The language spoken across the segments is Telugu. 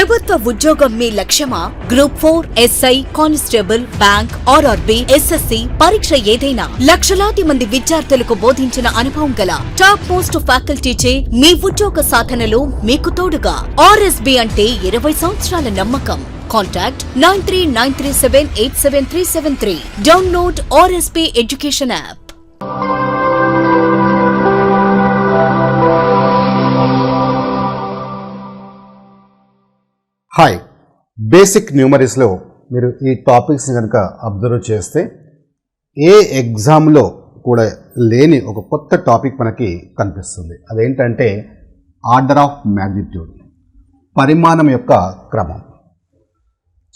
ప్రభుత్వ ఉద్యోగం మీ లక్ష్యమా? Group 4, SI, constable, bank, RRB, SSC పరీక్ష ఏదైనా లక్షలాది మంది విద్యార్థులకు బోధించిన అనుభవం గల టాప్ మోస్ట్ ఫ్యాకల్టీచే మీ ఉద్యోగ సాధనలో మీకు తోడుగా. ఆర్ఎస్బీ అంటే 20 సంవత్సరాల నమ్మకం. Contact 9393787373. Download RSP Education app. Hi, basic న్యూమరీస్లో మీరు ఈ టాపిక్స్ని కనుక అబ్జర్వ్ చేస్తే ఏ ఎగ్జామ్లో కూడా లేని ఒక కొత్త టాపిక్ మనకి కనిపిస్తుంది. అదేంటంటే ఆర్డర్ ఆఫ్ మ్యాగ్నిట్యూడ్, పరిమాణం యొక్క క్రమం.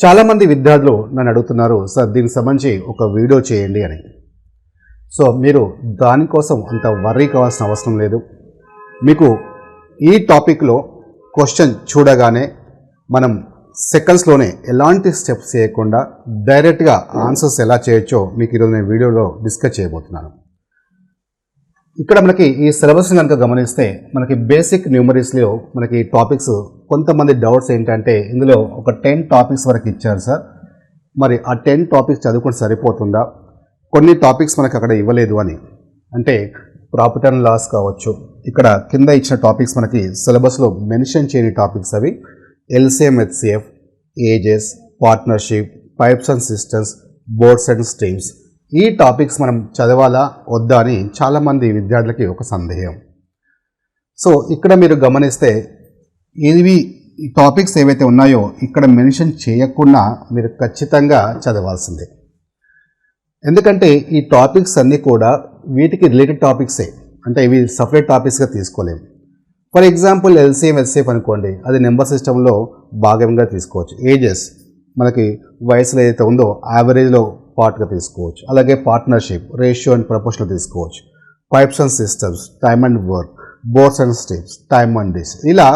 చాలామంది విద్యార్థులు నన్ను అడుగుతున్నారు, సార్ దీనికి సంబంధించి ఒక వీడియో చేయండి అని. సో మీరు దానికోసం అంత వర్రీ కావాల్సిన అవసరం లేదు. మీకు ఈ టాపిక్లో క్వశ్చన్ చూడగానే మనం సెకండ్స్లోనే ఎలాంటి స్టెప్స్ చేయకుండా డైరెక్ట్గా ఆన్సర్స్ ఎలా చేయొచ్చో మీకు ఈరోజు నేను వీడియోలో డిస్కస్ చేయబోతున్నాను. ఇక్కడ మనకి ఈ సిలబస్ని కనుక గమనిస్తే మనకి బేసిక్ న్యూమరీస్లో మనకి టాపిక్స్ కొంతమంది డౌట్స్ ఏంటంటే ఇందులో ఒక 10 టాపిక్స్ వరకు ఇచ్చారు సార్, మరి ఆ 10 టాపిక్స్ చదువుకుంటే సరిపోతుందా, కొన్ని టాపిక్స్ మనకి అక్కడ ఇవ్వలేదు అని. అంటే ప్రాఫిట్ అండ్ లాస్ కావచ్చు, ఇక్కడ కింద ఇచ్చిన టాపిక్స్ మనకి సిలబస్లో మెన్షన్ చేయని టాపిక్స్ అవి. LCM, HCF, ages, partnership, pipes and systems, boards and streams, ఈ టాపిక్స్ మనం చదవాలా వద్దా అని చాలామంది విద్యార్థులకి ఒక సందేహం. సో ఇక్కడ మీరు గమనిస్తే ఇవి ఈ టాపిక్స్ ఏవైతే ఉన్నాయో ఇక్కడ మెన్షన్ చేయకుండా మీరు ఖచ్చితంగా చదవాల్సిందే. ఎందుకంటే ఈ టాపిక్స్ అన్నీ కూడా వీటికి రిలేటెడ్ టాపిక్సే, అంటే ఇవి సపరేట్ టాపిక్స్గా తీసుకోలేము. ఫర్ ఎగ్జాంపుల్ ఎల్సిఎం, హెచ్సిఎఫ్ అనుకోండి, అది నెంబర్ సిస్టంలో భాగంగా తీసుకోవచ్చు. ఏజెస్ మనకి వయసులో ఏదైతే ఉందో యావరేజ్లో పార్ట్గా తీసుకోవచ్చు. అలాగే పార్ట్నర్షిప్, రేషియో అండ్ ప్రపోర్షన్లో తీసుకోవచ్చు. Pipes and systems, time and work, boards and streams, time and డిస్, ఇలా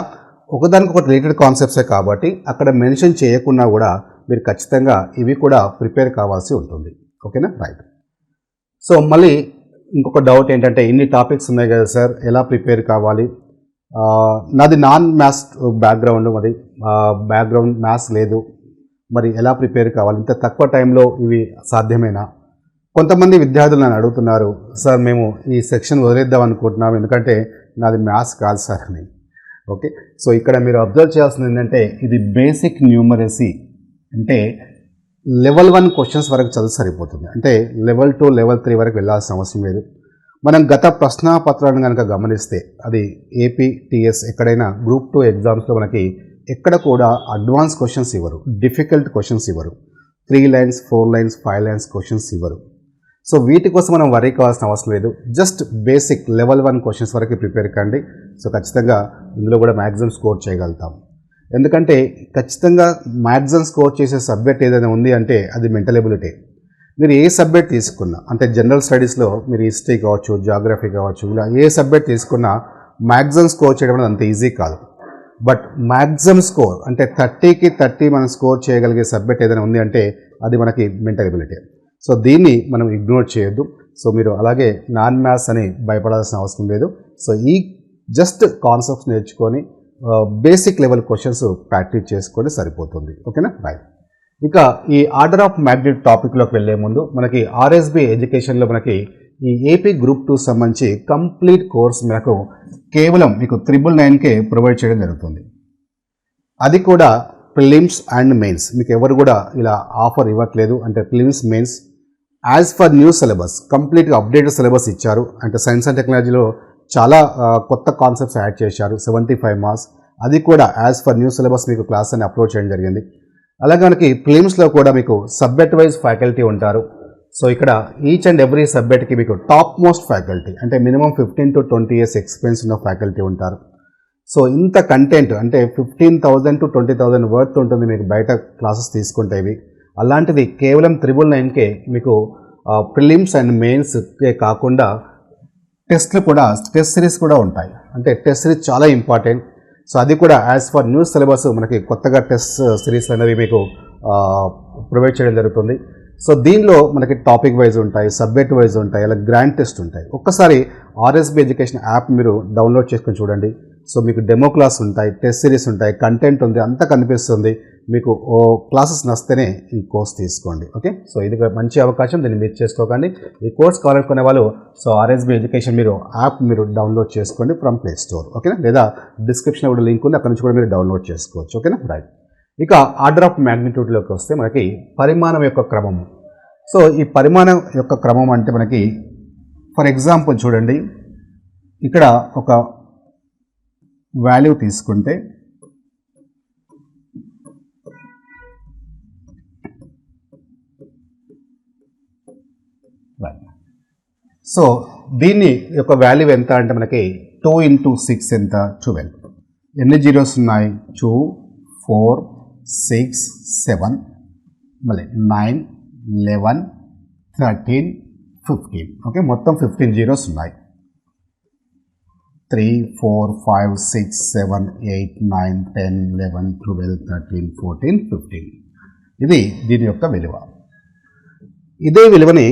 ఒకదానికొకటి రిలేటెడ్ కాన్సెప్ట్సే కాబట్టి అక్కడ మెన్షన్ చేయకుండా కూడా మీరు ఖచ్చితంగా ఇవి కూడా ప్రిపేర్ కావాల్సి ఉంటుంది. ఓకేనా, రైట్. సో మళ్ళీ ఇంకొక డౌట్ ఏంటంటే ఇన్ని టాపిక్స్ ఉన్నాయి కదా సార్, ఎలా ప్రిపేర్ కావాలి? నాది నాన్ మ్యాథ్స్ బ్యాక్గ్రౌండ్, మరి బ్యాక్గ్రౌండ్ మ్యాథ్స్ లేదు, మరి ఎలా ప్రిపేర్ కావాలి? ఇంత తక్కువ టైంలో ఇవి సాధ్యమేనా? కొంతమంది విద్యార్థులు నన్ను అడుగుతున్నారు, సార్ మేము ఈ సెక్షన్ వదిలేద్దాం అనుకుంటున్నాం ఎందుకంటే నాది మ్యాథ్స్ కాదు సార్ అని. ఓకే, సో ఇక్కడ మీరు అబ్జర్వ్ చేయాల్సింది ఏంటంటే ఇది బేసిక్ న్యూమరసీ, అంటే లెవెల్ 1 క్వశ్చన్స్ వరకు చదివి సరిపోతుంది. అంటే లెవెల్ 2, లెవెల్ 3 వరకు వెళ్ళాల్సిన అవసరం లేదు. మనం గత ప్రశ్నాపత్రాలను కనుక గమనిస్తే అది ఏపీ, టీఎస్ ఎక్కడైనా గ్రూప్ 2 ఎగ్జామ్స్లో మనకి ఎక్కడ కూడా అడ్వాన్స్ క్వశ్చన్స్ ఇవ్వరు, డిఫికల్ట్ క్వశ్చన్స్ ఇవ్వరు. 3 లైన్స్, 4 లైన్స్, 5 లైన్స్ క్వశ్చన్స్ ఇవ్వరు. సో వీటి కోసం మనం వరీ కావాల్సిన అవసరం లేదు. జస్ట్ బేసిక్ లెవెల్ 1 క్వశ్చన్స్ వరకు ప్రిపేర్ కండి. సో ఖచ్చితంగా ఇందులో కూడా మ్యాక్సిమం స్కోర్ చేయగలుగుతాం. ఎందుకంటే ఖచ్చితంగా మ్యాక్సిమం స్కోర్ చేసే సబ్జెక్ట్ ఏదైనా ఉంది అంటే అది మెంటల్ ఎబిలిటీ. మీరు ఏ సబ్జెక్ట్ తీసుకున్నా, అంటే జనరల్ స్టడీస్లో మీరు హిస్టరీ కావచ్చు, జాగ్రఫీ కావచ్చు, ఇలా ఏ సబ్జెక్ట్ తీసుకున్నా మ్యాక్సిమం స్కోర్ చేయడం అనేది అంత ఈజీ కాదు. బట్ మ్యాక్సిమం స్కోర్ అంటే 30కి 30 మనం స్కోర్ చేయగలిగే సబ్జెక్ట్ ఏదైనా ఉంది అంటే అది మనకి మెంటల్ ఎబిలిటీ. సో దీన్ని మనం ఇగ్నోర్ చేయొద్దు. సో మీరు అలాగే నాన్ మ్యాథ్స్ అని భయపడాల్సిన అవసరం లేదు. సో ఈ జస్ట్ కాన్సెప్ట్స్ నేర్చుకొని బేసిక్ లెవెల్ క్వశ్చన్స్ ప్రాక్టీస్ చేసుకొని సరిపోతుంది. ఓకేనా, రైట్. ఇక ఈ ఆర్డర్ ఆఫ్ మ్యాగ్నిట్యూడ్ టాపిక్లోకి వెళ్ళే ముందు మనకి ఆర్ఎస్బీ ఎడ్యుకేషన్లో మనకి ఈ ఏపీ గ్రూప్ 2 సంబంధించి కంప్లీట్ కోర్స్ మనకు కేవలం మీకు 999కే ప్రొవైడ్ చేయడం జరుగుతుంది. అది కూడా ప్రిలిమ్స్ అండ్ మెయిన్స్. మీకు ఎవరు కూడా ఇలా ఆఫర్ ఇవ్వట్లేదు. అంటే prelims, mains as for new syllabus, కంప్లీట్గా అప్డేటెడ్ సిలబస్ ఇచ్చారు. అంటే సైన్స్ అండ్ టెక్నాలజీలో చాలా కొత్త కాన్సెప్ట్స్ యాడ్ చేశారు. 75 మార్క్స్, అది కూడా యాజ్ ఫర్ న్యూ సిలబస్ మీకు క్లాస్ అని అప్లోడ్ చేయడం జరిగింది. అలాగే మనకి ప్రిలిమ్స్లో కూడా మీకు సబ్జెక్ట్ వైజ్ ఫ్యాకల్టీ ఉంటారు. సో ఇక్కడ ఈచ్ అండ్ ఎవ్రీ సబ్జెక్ట్కి మీకు టాప్ మోస్ట్ ఫ్యాకల్టీ, అంటే మినిమం 15 to 20 years ఎక్స్పీరియన్స్ ఉన్న ఫ్యాకల్టీ ఉంటారు. సో ఇంత కంటెంట్ అంటే 15,000 to 20,000 వర్త్ ఉంటుంది మీకు బయట క్లాసెస్ తీసుకుంటే ఇవి. అలాంటిది కేవలం 999కే మీకు ప్రిలిమ్స్ అండ్ మెయిన్స్కే కాకుండా టెస్ట్లు కూడా, టెస్ట్ సిరీస్ కూడా ఉంటాయి. అంటే టెస్ట్ సిరీస్ చాలా ఇంపార్టెంట్. సో అది కూడా యాజ్ ఫర్ న్యూ సిలబస్ మనకి కొత్తగా టెస్ట్ సిరీస్ అనేవి మీకు ప్రొవైడ్ చేయడం జరుగుతుంది. సో దీనిలో మనకి టాపిక్ వైజ్ ఉంటాయి, సబ్జెక్ట్ వైజ్ ఉంటాయి, అలా గ్రాండ్ టెస్ట్ ఉంటాయి. ఒక్కసారి ఆర్ఎస్బీ ఎడ్యుకేషన్ యాప్ మీరు డౌన్లోడ్ చేసుకొని చూడండి. సో మీకు డెమో క్లాస్ ఉంటాయి, టెస్ట్ సిరీస్ ఉంటాయి, కంటెంట్ ఉంది, అంతా కనిపిస్తుంది. మీకు ఓ క్లాసెస్ నచ్చితేనే ఈ కోర్స్ తీసుకోండి. ఓకే, సో ఇది మంచి అవకాశం, దీన్ని మిస్ చేసుకోకండి. ఈ కోర్స్ కావాలనుకునే వాళ్ళు సో ఆర్ఎస్బి ఎడ్యుకేషన్ మీరు యాప్ మీరు డౌన్లోడ్ చేసుకోండి ఫ్రమ్ ప్లే స్టోర్. ఓకేనా, లేదా డిస్క్రిప్షన్లో కూడా లింక్ ఉంది, అక్కడ నుంచి కూడా మీరు డౌన్లోడ్ చేసుకోవచ్చు. ఓకేనా, రైట్. ఇక ఆర్డర్ ఆఫ్ మ్యాగ్నిట్యూడ్లోకి వస్తే మనకి పరిమాణం యొక్క క్రమము. సో ఈ పరిమాణం యొక్క క్రమం అంటే మనకి ఫర్ ఎగ్జాంపుల్ చూడండి, ఇక్కడ ఒక వాల్యూ తీసుకుంటే సో దీన్ని యొక్క వాల్యూ ఎంత అంటే మనకి 2 × 6 ఎంత 12. ఎన్ని జీరోస్ ఉన్నాయి? 2, 4, 6, 7, మళ్ళీ 9, 11, 13, 15. ఓకే, మొత్తం 15 జీరోస్ ఉన్నాయి. 3, 4, 5, 6, 7, 8, 9, 10, 11, 12, 13, 14, 15. ఇది దీని యొక్క విలువ. ఇదే విలువని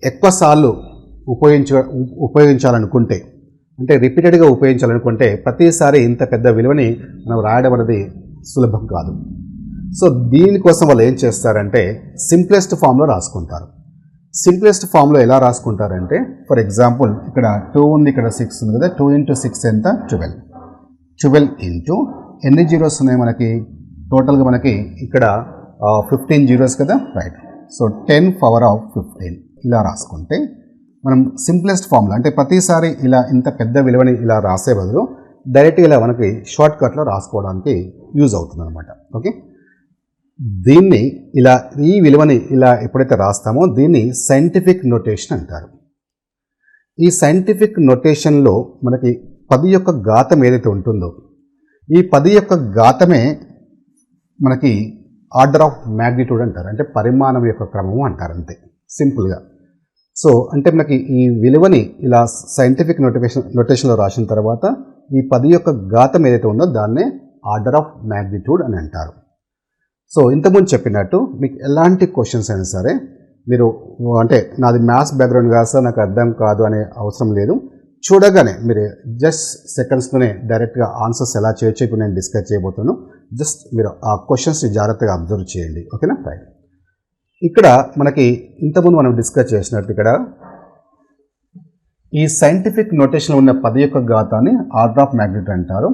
ఎక్కువసార్లు ఉపయోగించాలనుకుంటే, అంటే రిపీటెడ్గా ఉపయోగించాలనుకుంటే ప్రతిసారి ఇంత పెద్ద విలువని మనం రాయడం అనేది సులభం కాదు. సో దీనికోసం వాళ్ళు ఏం చేస్తారంటే సింప్లెస్ట్ ఫామ్లో రాసుకుంటారు. సింప్లెస్ట్ ఫామ్లో ఎలా రాసుకుంటారంటే ఫర్ ఎగ్జాంపుల్ ఇక్కడ 2 ఉంది, ఇక్కడ 6 ఉంది కదా, 2 × 6 ఎంత 12. 12 ఇంటూ ఎన్ని జీరోస్ ఉన్నాయి మనకి టోటల్గా మనకి ఇక్కడ 15 జీరోస్ కదా, రైట్. సో 10⁻15 ఇలా రాసుకుంటే మనం సింప్లెస్ట్ ఫామ్లో, అంటే ప్రతిసారి ఇలా ఇంత పెద్ద విలువని ఇలా రాసే బదులు డైరెక్ట్గా ఇలా మనకి షార్ట్ కట్లో రాసుకోవడానికి యూజ్ అవుతుంది అనమాట. ఓకే, దీన్ని ఇలా ఈ విలువని ఇలా ఎప్పుడైతే రాస్తామో దీన్ని సైంటిఫిక్ నొటేషన్ అంటారు. ఈ సైంటిఫిక్ నొటేషన్లో మనకి 10 యొక్క ఘాతం ఏదైతే ఉంటుందో ఈ 10 యొక్క ఘాతమే మనకి ఆర్డర్ ఆఫ్ మ్యాగ్నిట్యూడ్ అంటారు, అంటే పరిమాణం యొక్క క్రమము అంటారు, అంతే సింపుల్గా. సో అంటే మనకి ఈ విలువని ఇలా సైంటిఫిక్ నొటేషన్లో రాసిన తర్వాత ఈ 10 యొక్క ఘాతం ఏదైతే ఉందో దాన్నే ఆర్డర్ ఆఫ్ మ్యాగ్నిట్యూడ్ అని అంటారు. సో ఇంతకుముందు చెప్పినట్టు మీకు ఎలాంటి క్వశ్చన్స్ అయినా సరే మీరు, అంటే నాది మ్యాథ్స్ బ్యాక్గ్రౌండ్ కాదు సార్, నాకు అర్థం కాదు అనే అవసరం లేదు. చూడగానే మీరు జస్ట్ సెకండ్స్లోనే డైరెక్ట్గా ఆన్సర్స్ ఎలా చేయొచ్చు ఇప్పుడు నేను డిస్కస్ చేయబోతున్నాను. జస్ట్ మీరు ఆ క్వశ్చన్స్ని జాగ్రత్తగా అబ్జర్వ్ చేయండి. ఓకేనా, రైట్. ఇక్కడ మనకి ఇంతకుముందు మనం డిస్కస్ చేసినట్టు ఇక్కడ ఈ సైంటిఫిక్ నోటేషన్లో ఉన్న 10 యొక్క ఘాతాన్ని ఆర్డర్ ఆఫ్ మ్యాగ్నిట్యూడ్ అంటారు.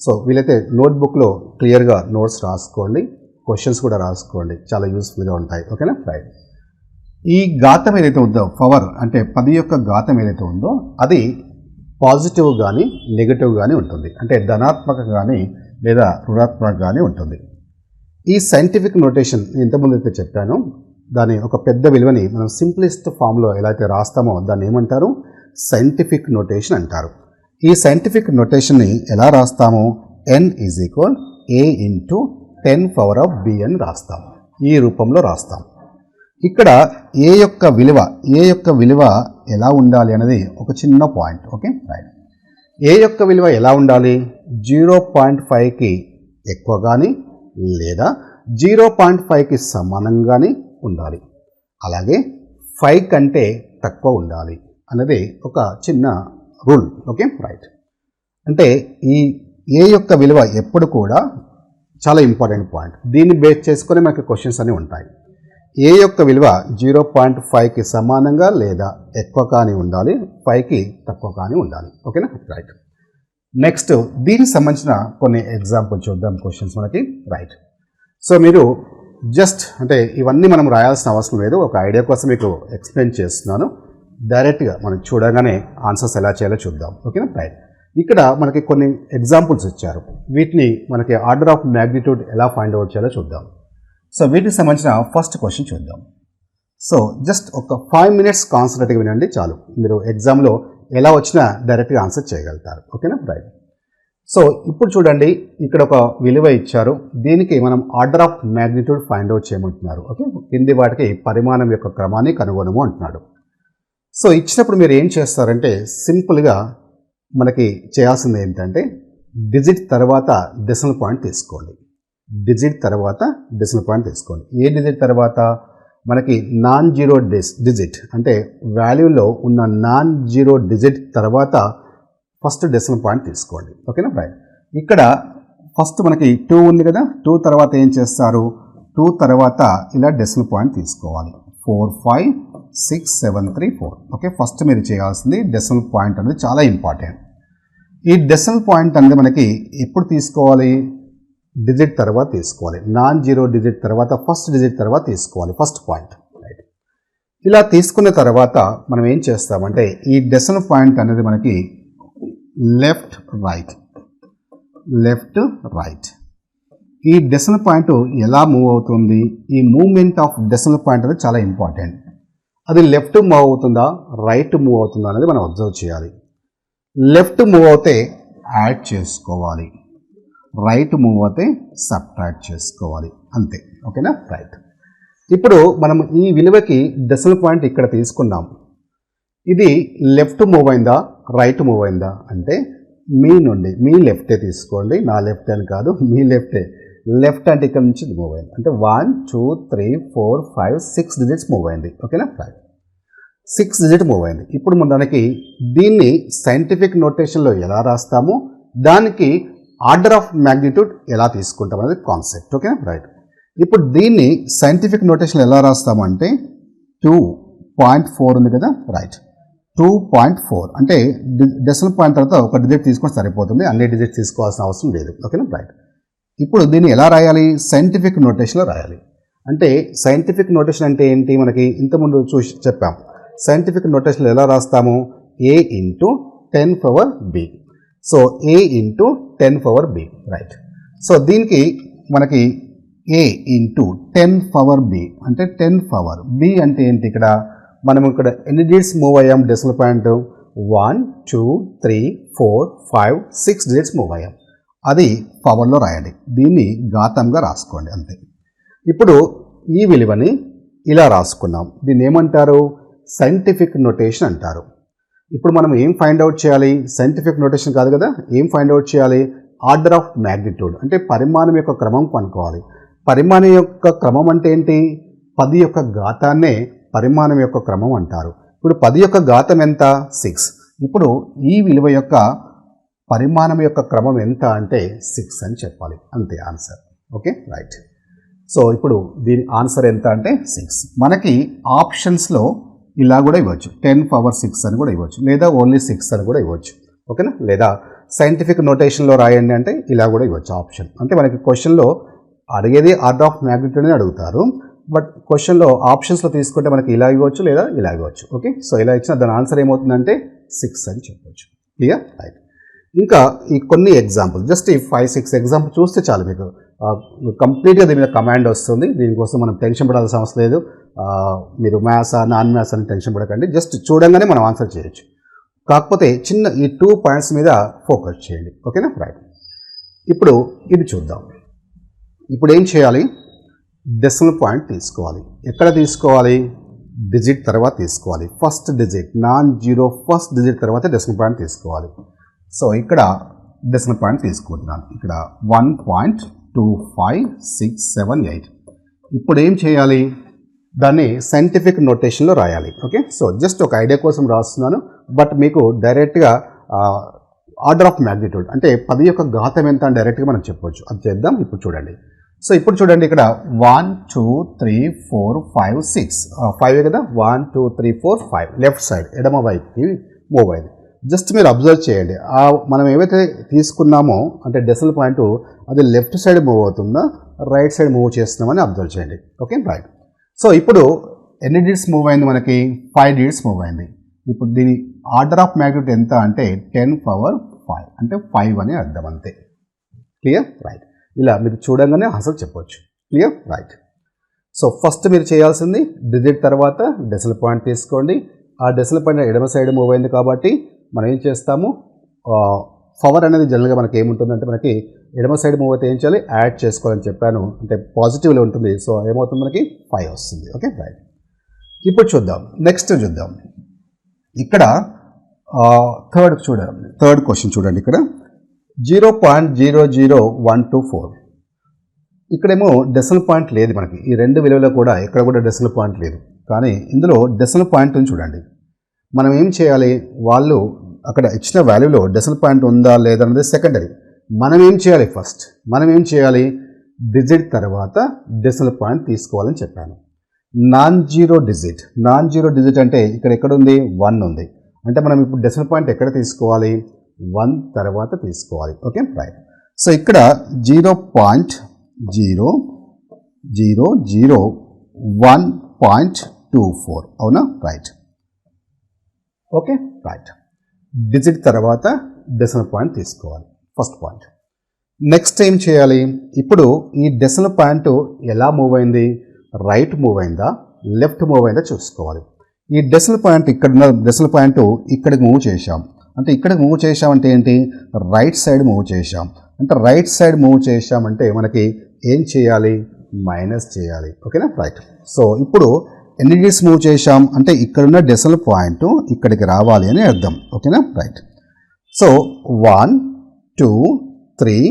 సో వీలైతే నోట్బుక్లో క్లియర్గా నోట్స్ రాసుకోండి, క్వశ్చన్స్ కూడా రాసుకోండి, చాలా యూస్ఫుల్గా ఉంటాయి. ఓకేనా, రైట్. ఈ ఘాతం ఏదైతే ఉందో పవర్, అంటే 10 యొక్క ఘాతం ఏదైతే ఉందో అది పాజిటివ్ కానీ నెగిటివ్ కానీ ఉంటుంది, అంటే ధనాత్మక కానీ లేదా రుణాత్మక కానీ ఉంటుంది. ఈ సైంటిఫిక్ నోటేషన్ ఇంతకుముందు అయితే చెప్పాను, దాని ఒక పెద్ద విలువని మనం సింప్లెస్ట్ ఫామ్లో ఎలా అయితే రాస్తామో దాన్ని ఏమంటారు? సైంటిఫిక్ నోటేషన్ అంటారు. ఈ సైంటిఫిక్ నోటేషన్ని ఎలా రాస్తాము? n = a × 10⁻b అని రాస్తాము. ఈ రూపంలో రాస్తాం. ఇక్కడ ఏ యొక్క విలువ ఎలా ఉండాలి అనేది ఒక చిన్న పాయింట్. Okay, right. ఏ యొక్క విలువ ఎలా ఉండాలి? 0.5కి ఎక్కువ కానీ లేదా 0.5కి సమానంగానే ఉండాలి, అలాగే 5 కంటే తక్కువ ఉండాలి అనేది ఒక చిన్న రూల్. Okay, right. అంటే ఈ ఏ యొక్క విలువ ఎప్పుడు కూడా చాలా ఇంపార్టెంట్ పాయింట్. దీన్ని బేస్ చేసుకొని మనకి క్వశ్చన్స్ అన్నీ ఉంటాయి. ఏ యొక్క విలువ 0.5కి సమానంగా లేదా ఎక్కువ కానీ ఉండాలి, 5కి తక్కువ కానీ ఉండాలి. ఓకేనా, రైట్. నెక్స్ట్ దీనికి సంబంధించిన కొన్ని ఎగ్జాంపుల్ చూద్దాం క్వశ్చన్స్ మనకి, రైట్. సో మీరు జస్ట్ అంటే ఇవన్నీ మనం రాయాల్సిన అవసరం లేదు, ఒక ఐడియా కోసం మీకు ఎక్స్ప్లెయిన్ చేస్తున్నాను. డైరెక్ట్గా మనం చూడగానే ఆన్సర్స్ ఎలా చేయాలో చూద్దాం. ఓకేనా, రైట్. ఇక్కడ మనకి కొన్ని ఎగ్జాంపుల్స్ ఇచ్చారు, వీటిని మనకి ఆర్డర్ ఆఫ్ మ్యాగ్నిట్యూడ్ ఎలా ఫైండ్ అవుట్ చేయాలో చూద్దాం. సో వీటికి సంబంధించిన ఫస్ట్ క్వశ్చన్ చూద్దాం. సో జస్ట్ ఒక 5 minutes కాన్సన్ట్రేట్గా వినండి చాలు, మీరు ఎగ్జామ్లో ఎలా వచ్చినా డైరెక్ట్గా ఆన్సర్ చేయగలుగుతారు. ఓకేనా, రైట్. సో ఇప్పుడు చూడండి, ఇక్కడ ఒక విలువ ఇచ్చారు, దీనికి మనం order of magnitude find out చేయమంటున్నారు. ఓకే, కింది వాటికి పరిమాణం యొక్క క్రమాన్ని కనుగొనము అంటున్నాడు. సో ఇచ్చినప్పుడు మీరు ఏం చేస్తారంటే సింపుల్గా మనకి చేయాల్సింది ఏంటంటే డిజిట్ తర్వాత డెసిమల్ పాయింట్ తీసుకోండి. డిజిట్ తర్వాత డెసిమల్ పాయింట్ తీసుకోండి. ఏ డిజిట్ తర్వాత? మనకి నాన్ జీరో డిజిట్, అంటే వాల్యూలో ఉన్న నాన్ జీరో డిజిట్ తర్వాత ఫస్ట్ డెసిమల్ పాయింట్ తీసుకోండి. ఓకేనా, రైట్. ఇక్కడ ఫస్ట్ మనకి 2 ఉంది కదా, 2 తర్వాత ఏం చేస్తారు, 2 తర్వాత ఇలా డెసిమల్ పాయింట్ తీసుకోవాలి. 4 5 6 7 3 4. ఓకే, ఫస్ట్ మీరు చేయాల్సింది డెసిమల్ పాయింట్ అనేది చాలా ఇంపార్టెంట్. ఈ డెసిమల్ పాయింట్ అనేది మనకి ఎప్పుడు తీసుకోవాలి, డిజిట్ తర్వాత తీసుకోవాలి. నాన్ జీరో డిజిట్ తర్వాత ఫస్ట్ డిజిట్ తర్వాత తీసుకోవాలి ఫస్ట్ పాయింట్. రైట్, ఇలా తీసుకున్న తర్వాత మనం ఏం చేస్తామంటే ఈ డెసిమల్ పాయింట్ అనేది మనకి లెఫ్ట్ రైట్ ఈ డెసిమల్ పాయింట్ ఎలా మూవ్ అవుతుంది, ఈ మూవ్మెంట్ ఆఫ్ డెసిమల్ పాయింట్ అనేది చాలా ఇంపార్టెంట్. అది లెఫ్ట్ మూవ్ అవుతుందా రైట్ మూవ్ అవుతుందా అనేది మనం అబ్జర్వ్ చేయాలి. లెఫ్ట్ మూవ్ అవుతే యాడ్ చేసుకోవాలి, రైట్ మూవ్ అవుతే సబ్ట్రాక్ట్ చేసుకోవాలి, అంతే. ఓకేనా, రైట్. ఇప్పుడు మనం ఈ విలువకి డెసిమల్ పాయింట్ ఇక్కడ తీసుకున్నాం. ఇది లెఫ్ట్ మూవ్ అయిందా రైట్ మూవ్ అయిందా అంటే మీ లెఫ్టే తీసుకోండి, నా లెఫ్ట్ అని కాదు, మీ లెఫ్టే. లెఫ్ట్ అంటే ఇక్కడ నుంచి మూవ్ అయింది అంటే 1 2 3 4 5 6 డిజిట్స్ మూవ్ అయింది. ఓకేనా, రైట్, 6 డిజిట్ మూవ్ అయింది. ఇప్పుడు మనకి దీన్ని సైంటిఫిక్ నోటేషన్లో ఎలా రాస్తాము, దానికి ఆర్డర్ ఆఫ్ మ్యాగ్నిట్యూడ్ ఎలా తీసుకుంటాం అనేది కాన్సెప్ట్. Okay, right. ఇప్పుడు దీన్ని సైంటిఫిక్ నోటేషన్లో ఎలా రాస్తామంటే 2.4 ఉంది కదా, రైట్. 2.4 అంటే డెసిమల్ పాయింట్ తర్వాత ఒక డిజిట్ తీసుకొని సరిపోతుంది, అన్ని డిజిట్ తీసుకోవాల్సిన అవసరం లేదు. ఓకేనా, రైట్. ఇప్పుడు దీన్ని ఎలా రాయాలి, సైంటిఫిక్ నోటేషన్లో రాయాలి. అంటే సైంటిఫిక్ నోటేషన్ అంటే ఏంటి, మనకి ఇంతకుముందు చెప్పాం. సైంటిఫిక్ నోటేషన్లో ఎలా రాస్తాము, a into 10 power b. So a into 10 power b, right. So దీనికి మనకి a ఇంటూ 10 పవర్ b అంటే 10 పవర్ b అంటే ఏంటి, ఇక్కడ మనం ఇక్కడ ఎన్ని డిజిట్స్ మూవ్ అయ్యాం, డెసిమల్ పాయింట్ 1 2 3 4 5 6 డిజిట్స్ మూవ్ అయ్యాం, అది పవర్లో రాయండి, దీన్ని ఘాతంగా రాసుకోండి, అంతే. ఇప్పుడు ఈ విలువని ఇలా రాసుకున్నాం, దీన్ని ఏమంటారు, సైంటిఫిక్ నోటేషన్ అంటారు. ఇప్పుడు మనం ఏం ఫైండ్ అవుట్ చేయాలి, సైంటిఫిక్ నోటేషన్ కాదు కదా, ఏం ఫైండ్ అవుట్ చేయాలి, ఆర్డర్ ఆఫ్ మ్యాగ్నిట్యూడ్ అంటే పరిమాణం యొక్క క్రమం కనుక్కోవాలి. పరిమాణం యొక్క క్రమం అంటే ఏంటి, 10 యొక్క ఘాతాన్నే పరిమాణం యొక్క క్రమం అంటారు. ఇప్పుడు 10 యొక్క ఘాతం ఎంత, 6. ఇప్పుడు ఈ విలువ యొక్క పరిమాణం యొక్క క్రమం ఎంత అంటే 6 అని చెప్పాలి, అంతే ఆన్సర్. Okay, right. సో ఇప్పుడు దీని ఆన్సర్ ఎంత అంటే 6. మనకి ఆప్షన్స్లో ఇలా కూడా ఇవ్వచ్చు, 10 పవర్ 6 అని కూడా ఇవ్వచ్చు, లేదా ఓన్లీ 6 అని కూడా ఇవ్వచ్చు. ఓకేనా, లేదా సైంటిఫిక్ నోటేషన్లో రాయండి అంటే ఇలా కూడా ఇవ్వచ్చు ఆప్షన్. అంటే మనకి క్వశ్చన్లో అడిగేది ఆర్డర్ ఆఫ్ మ్యాగ్నిట్యూడ్ అని అడుగుతారు, బట్ క్వశ్చన్లో ఆప్షన్స్లో తీసుకుంటే మనకి ఇలా ఇవ్వచ్చు లేదా ఇలా ఇవ్వచ్చు. ఓకే, సో ఇలా ఇచ్చిన దాని ఆన్సర్ ఏమవుతుందంటే 6 అని చెప్పవచ్చు. Clear, right. ఇంకా ఈ కొన్ని ఎగ్జాంపుల్, జస్ట్ ఈ 5-6 ఎగ్జాంపుల్ చూస్తే చాలు, మీకు కంప్లీట్గా దీని మీద కమాండ్ వస్తుంది. దీనికోసం మనం టెన్షన్ పడాల్సిన అవసరం లేదు. మీరు మ్యాథ్సా నాన్ మ్యాథ్స్ అని టెన్షన్ పడకండి, జస్ట్ చూడంగానే మనం ఆన్సర్ చేయొచ్చు. కాకపోతే చిన్న ఈ 2 పాయింట్స్ మీద ఫోకస్ చేయండి. ఓకేనా, రైట్. ఇప్పుడు ఇది చూద్దాం. ఇప్పుడు ఏం చేయాలి, డెసిమల్ పాయింట్ తీసుకోవాలి. ఎక్కడ తీసుకోవాలి, డిజిట్ తర్వాత తీసుకోవాలి. First digit non zero first digit తర్వాత డెసిమల్ పాయింట్ తీసుకోవాలి. సో ఇక్కడ డెసిమల్ పాయింట్ తీసుకుంటున్నాను, ఇక్కడ 1.2567 ఇప్పుడు ఏం చేయాలి, దాన్ని సైంటిఫిక్ నోటేషన్లో రాయాలి. ఓకే, సో జస్ట్ ఒక ఐడియా కోసం రాస్తున్నాను, బట్ మీకు డైరెక్ట్గా ఆర్డర్ ఆఫ్ మ్యాగ్నిట్యూడ్ అంటే 10 యొక్క ఘాతం ఎంత అని డైరెక్ట్గా మనం చెప్పవచ్చు. అది చేద్దాం. ఇప్పుడు చూడండి, సో ఇప్పుడు చూడండి ఇక్కడ 1 2 3 4 5 6 5 కదా, 1 2 3 4 5 లెఫ్ట్ సైడ్ ఎడమ వైపుకి మూవ్ అయింది. జస్ట్ మీరు అబ్జర్వ్ చేయండి, మనం ఏవైతే తీసుకున్నామో అంటే డెసిమల్ పాయింట్ అది లెఫ్ట్ సైడ్ మూవ్ అవుతుందా రైట్ సైడ్ మూవ్ చేస్తున్నామని అబ్జర్వ్ చేయండి. Okay, right. సో ఇప్పుడు ఎన్ని డిజిట్స్ మూవ్ అయింది, మనకి 5 డిజిట్స్ మూవ్ అయింది. ఇప్పుడు దీని ఆర్డర్ ఆఫ్ మ్యాగ్నిట్యూడ్ ఎంత అంటే 10 పవర్ 5 అంటే 5 అని అర్థం, అంతే. Clear, right. ఇలా మీరు చూడంగానే ఆన్సర్ చెప్పవచ్చు. Clear, right. సో ఫస్ట్ మీరు చేయాల్సింది డిజిట్ తర్వాత డెసిమల్ పాయింట్ తీసుకోండి. ఆ డెసిమల్ పాయింట్ ఎడమ సైడ్ మూవ్ అయింది కాబట్టి మనం ఏం చేస్తాము, పవర్ అనేది జనరల్గా మనకి ఏముంటుందంటే మనకి ఎడమ సైడ్ మూవ్ అయితే ఏం చేయాలి, యాడ్ చేసుకోవాలని చెప్పాను, అంటే పాజిటివ్లో ఉంటుంది. సో ఏమవుతుంది, మనకి 5 వస్తుంది. Okay, right. ఇప్పుడు చూద్దాం, నెక్స్ట్ చూద్దాం. ఇక్కడ థర్డ్ క్వశ్చన్ చూడండి, ఇక్కడ 0.00124 ఇక్కడేమో డెసిమల్ పాయింట్ లేదు మనకి, ఈ రెండు విలువలో కూడా ఎక్కడ కూడా డెసిమల్ పాయింట్ లేదు, కానీ ఇందులో డెసిమల్ పాయింట్ చూడండి. మనం ఏం చేయాలి, వాళ్ళు అక్కడ ఇచ్చిన వాల్యూలో డెసిమల్ పాయింట్ ఉందా లేదా అనేది సెకండరీ. మనం ఏం చేయాలి ఫస్ట్, మనం ఏం చేయాలి, డిజిట్ తర్వాత డెసిమల్ పాయింట్ తీసుకోవాలని చెప్పాను. నాన్ జీరో డిజిట్ అంటే ఇక్కడ ఎక్కడ ఉంది, 1 ఉంది. అంటే మనం ఇప్పుడు డెసిమల్ పాయింట్ ఎక్కడ తీసుకోవాలి, 1 తర్వాత తీసుకోవాలి. Okay right. సో ఇక్కడ 0.00001.24 అవునా, రైట్. Okay right. డిజిట్ తర్వాత డెసిమల్ పాయింట్ తీసుకోవాలి, ఫస్ట్ పాయింట్. నెక్స్ట్ ఏం చేయాలి, ఇప్పుడు ఈ డెసిమల్ పాయింట్ ఎలా మూవ్ అయింది, రైట్ మూవ్ అయిందా లెఫ్ట్ మూవ్ అయిందా చూసుకోవాలి. ఈ డెసిమల్ పాయింట్ ఇక్కడున్న డెసిమల్ పాయింట్ ఇక్కడికి మూవ్ చేశాం, అంటే ఇక్కడికి మూవ్ చేశామంటే ఏంటి, రైట్ సైడ్ మూవ్ చేశాం. అంటే రైట్ సైడ్ మూవ్ చేశామంటే మనకి ఏం చేయాలి, మైనస్ చేయాలి. ఓకేనా రైట్. సో ఇప్పుడు ఎన్ని డిజిట్స్ మూవ్ చేశాం అంటే ఇక్కడున్న డెసిమల్ పాయింట్ ఇక్కడికి రావాలి అని అర్థం. ఓకేనా రైట్. సో 1 2 3